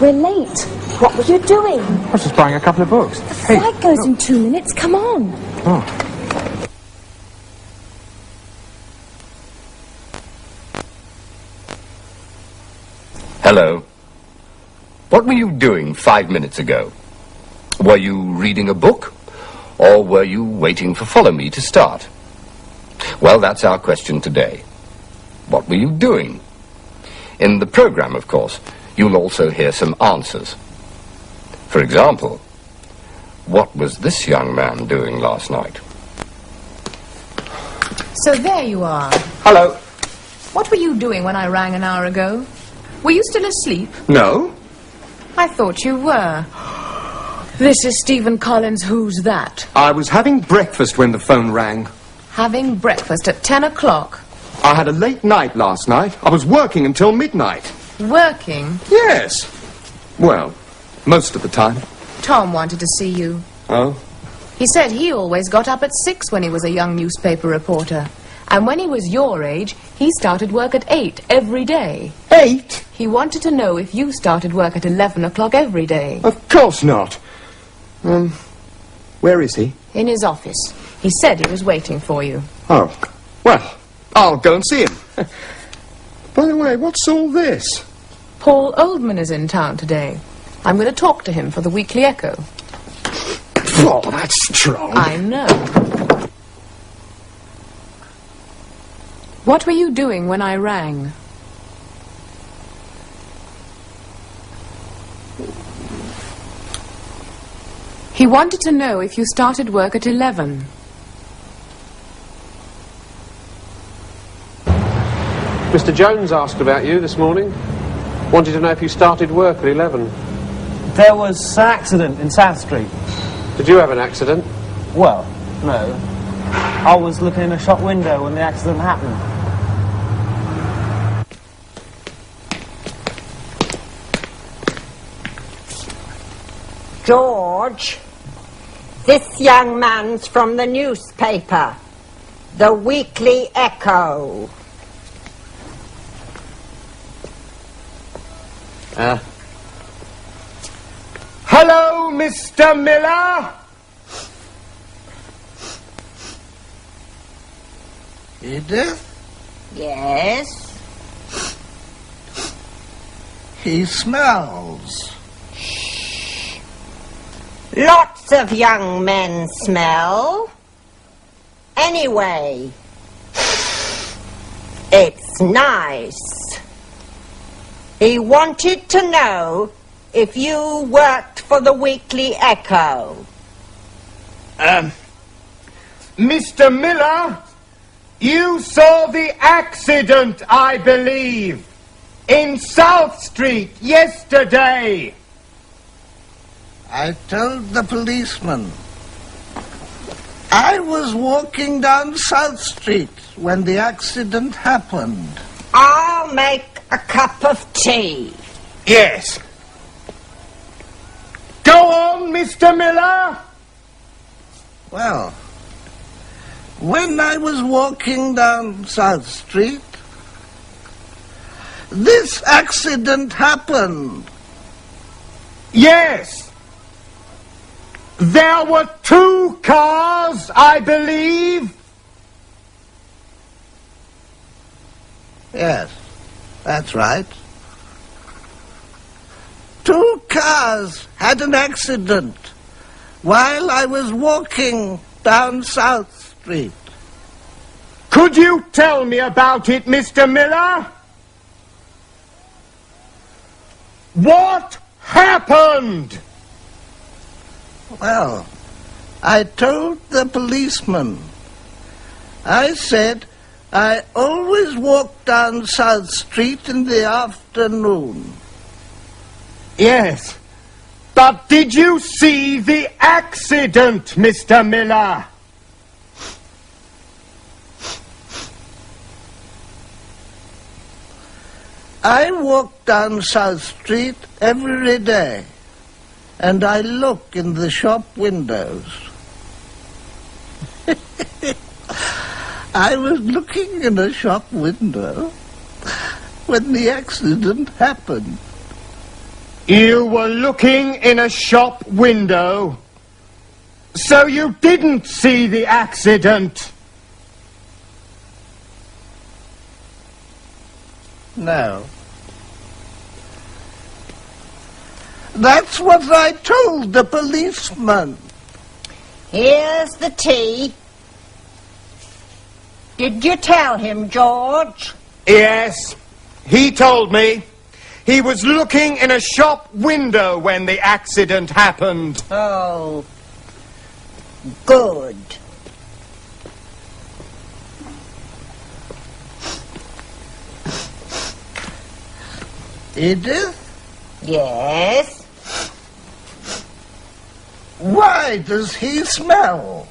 We're late. What were you doing? I was just buying a couple of books. The flight goes in 2 minutes. Come on. Oh. Hello. What were you doing 5 minutes ago? Were you reading a book? Or were you waiting for Follow Me to start? Well, that's our question today. What were you doing? In the program, of course, you'll also hear some answers. For example, what was this young man doing last night? So there you are. Hello. What were you doing when I rang an hour ago? Were you still asleep? No. I thought you were. This is Stephen Collins' Who's That? I was having breakfast when the phone rang. Having breakfast at 10 o'clock. I had a late night last night. I was working until midnight. Working? Yes. Well, most of the time. Tom wanted to see you. Oh? He said he always got up at 6 when he was a young newspaper reporter. And when he was your age, he started work at 8 every day. 8? He wanted to know if you started work at 11 o'clock every day. Of course not. Where is he? In his office. He said he was waiting for you. Oh, well, I'll go and see him. By the way, what's all this? Paul Oldman is in town today. I'm going to talk to him for the Weekly Echo. Oh, that's strong. I know. What were you doing when I rang? He wanted to know if you started work at 11. Mr. Jones asked about you this morning. Wanted to know if you started work at 11. There was an accident in South Street. Did you have an accident? Well, no. I was looking in a shop window when the accident happened. George, this young man's from the newspaper, the Weekly Echo. Hello, Mr. Miller? Edith? Yes? He smells. Lots of young men smell. Anyway, it's nice. He wanted to know if you worked for the Weekly Echo. Mr. Miller, you saw the accident, I believe, in South Street yesterday. I told the policeman. I was walking down South Street when the accident happened. I'll make a cup of tea. Yes. Go on, Mr. Miller. Well, when I was walking down South Street, this accident happened. Yes. There were 2 cars, I believe. Yes, that's right. 2 cars had an accident while I was walking down South Street. Could you tell me about it, Mr. Miller? What happened? Well, I told the policeman. I said I always walk down South Street in the afternoon. Yes. But did you see the accident, Mr. Miller? I walk down South Street every day, and I look in the shop windows. I was looking in a shop window when the accident happened. You were looking in a shop window, so you didn't see the accident. No. That's what I told the policeman. Here's the tea. Did you tell him, George? Yes, he told me. He was looking in a shop window when the accident happened. Oh, good. Edith, Yes? why does he smell?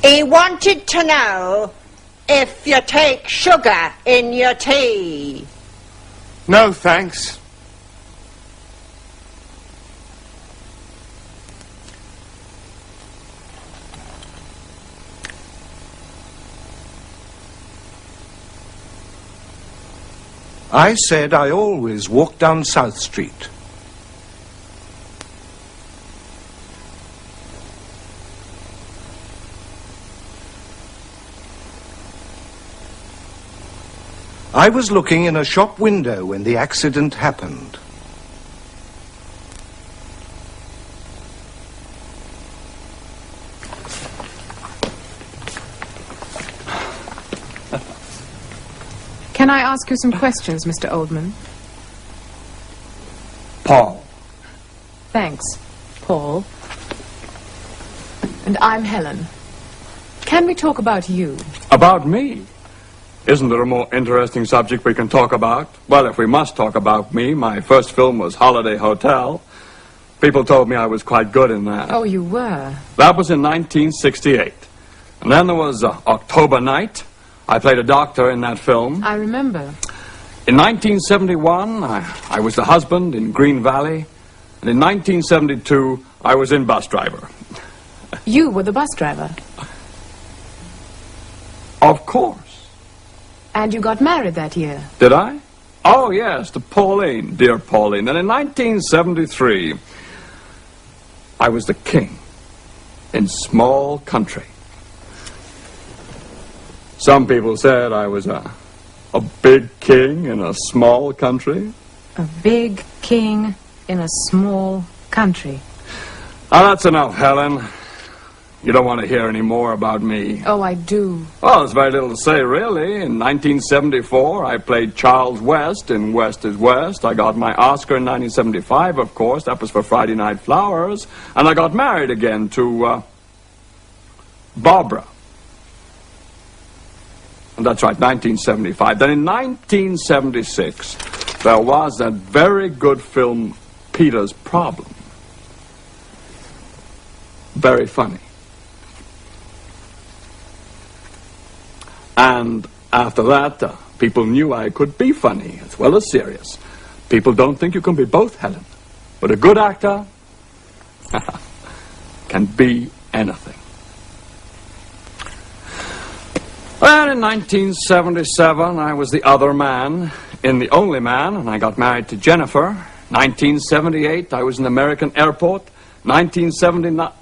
He wanted to know if you take sugar in your tea. No, thanks. I said I always walk down South Street. I was looking in a shop window when the accident happened. Can I ask you some questions, Mr. Oldman? Paul. Thanks, Paul. And I'm Helen. Can we talk about you? About me? Isn't there a more interesting subject we can talk about? Well, if we must talk about me, my first film was Holiday Hotel. People told me I was quite good in that. Oh, you were? That was in 1968. And then there was October Night. I played a doctor in that film. I remember. In 1971, I was the husband in Green Valley. And in 1972, I was in Bus Driver. You were the bus driver? Of course. And you got married that year? Did I? Oh, yes, to Pauline, dear Pauline. And in 1973, I was the king in Small Country. Some people said I was a big king in a small country. A big king in a small country. Ah, that's enough, Helen. You don't want to hear any more about me. Oh, I do. Well, there's very little to say, really. In 1974, I played Charles West in West is West. I got my Oscar in 1975, of course. That was for Friday Night Flowers. And I got married again to Barbara. And that's right, 1975. Then in 1976, there was that very good film, Peter's Problem. Very funny. And after that, people knew I could be funny as well as serious. People don't think you can be both, Helen. But a good actor can be anything. Well, in 1977, I was the other man in The Only Man, and I got married to Jennifer. 1978, I was in American Airport. 1979...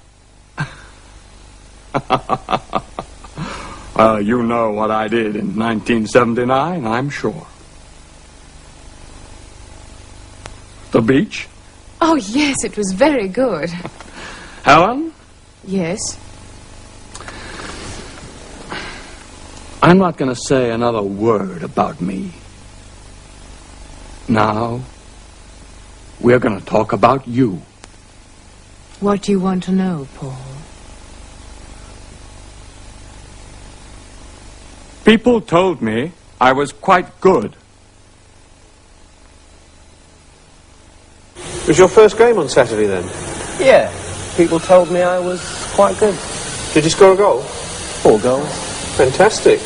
you know what I did in 1979, I'm sure. The beach? Oh, yes, it was very good. Helen? Yes? I'm not going to say another word about me. Now, we're going to talk about you. What do you want to know, Paul? People told me I was quite good. It was your first game on Saturday, then? Yeah, people told me I was quite good. Did you score a goal? 4 goals. Fantastic.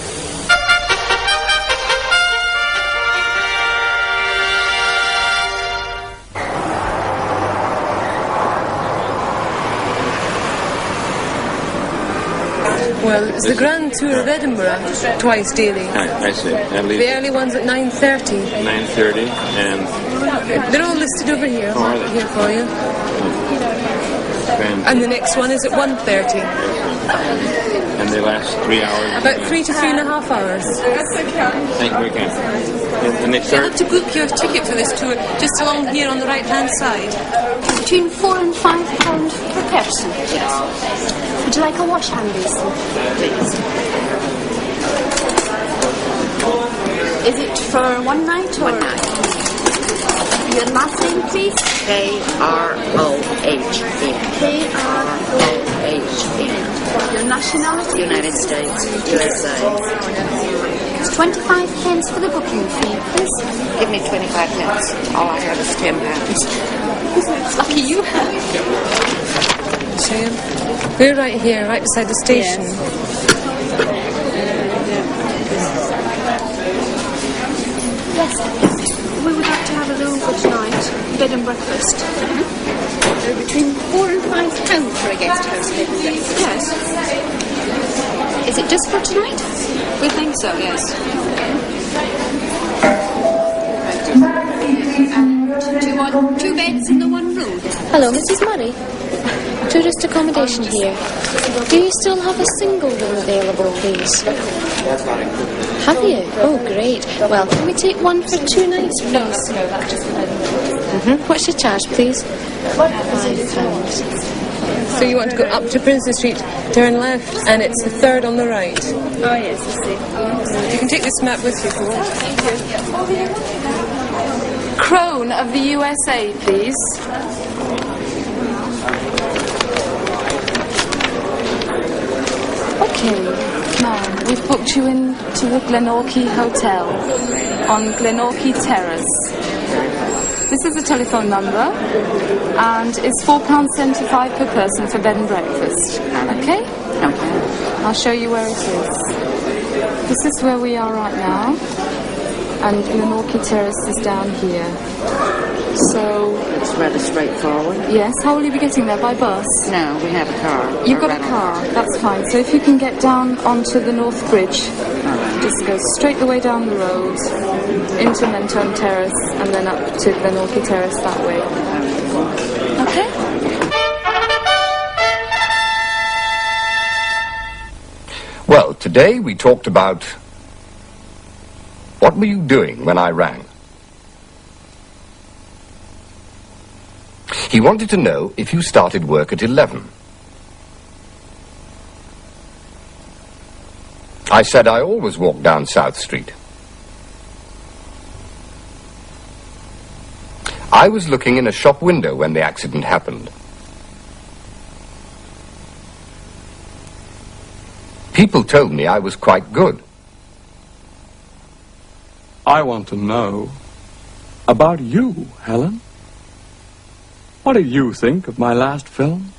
Well, it's the grand tour of Edinburgh, twice daily. I see. At least The early one's at 9:30. 9:30, and They're all listed over here. Oh, are they? Here for you. grand, And the next one is at 1:30. and they last 3 hours. About 3 to 3.5 hours. Thank you very kindly. And they You'll start. have to book your ticket for this tour just along here on the right-hand side. Between £4 and £5 per person. Yes. Would you like a wash hand basin? Please. Is it for one night or? One night. Your last name, please? K-R-O-H-N. K-R-O-H-N. Your nationality? United States, USA. It's 25 pence for the booking fee, please. Give me 25 pence. All I have is 10 pounds. Lucky you. Shane, we're right here, right beside the station. Yes, we would like to have a room for tonight. Bed and breakfast. Between £4 and £5 for a guest house bed and breakfast. Yes. Is it just for tonight? We think so, yes. Do you want 2 beds in the one room? Hello, Mrs. Murray. Tourist accommodation here. Do you still have a single room available, please? Have you? Oh, great. Well, can we take one for 2 nights, please? No, that's just What's your charge, please? £5. So you want to go up to Princes Street, turn left, and it's the third on the right. Oh, yes, I see. You can take this map with you if you want. Crone of the USA, please. Okay, now we've booked you into the Glenorchy Hotel on Glenorchy Terrace. This is the telephone number, and it's £4.75 per person for bed and breakfast. Okay? Okay. I'll show you where it is. This is where we are right now, and Glenorchy Terrace is down here. So, It's rather straightforward. yes, how will you be getting there? By bus? No, we have a car. You've got a car, that's fine. So if you can get down onto the North Bridge, just go straight the way down the road, into Mentone Terrace, and then up to Glenorchy Terrace that way. Okay? Well, today we talked about what were you doing when I rang? He wanted to know if you started work at 11. I said I always walk down South Street. I was looking in a shop window when the accident happened. People told me I was quite good. I want to know about you, Helen. What do you think of my last film?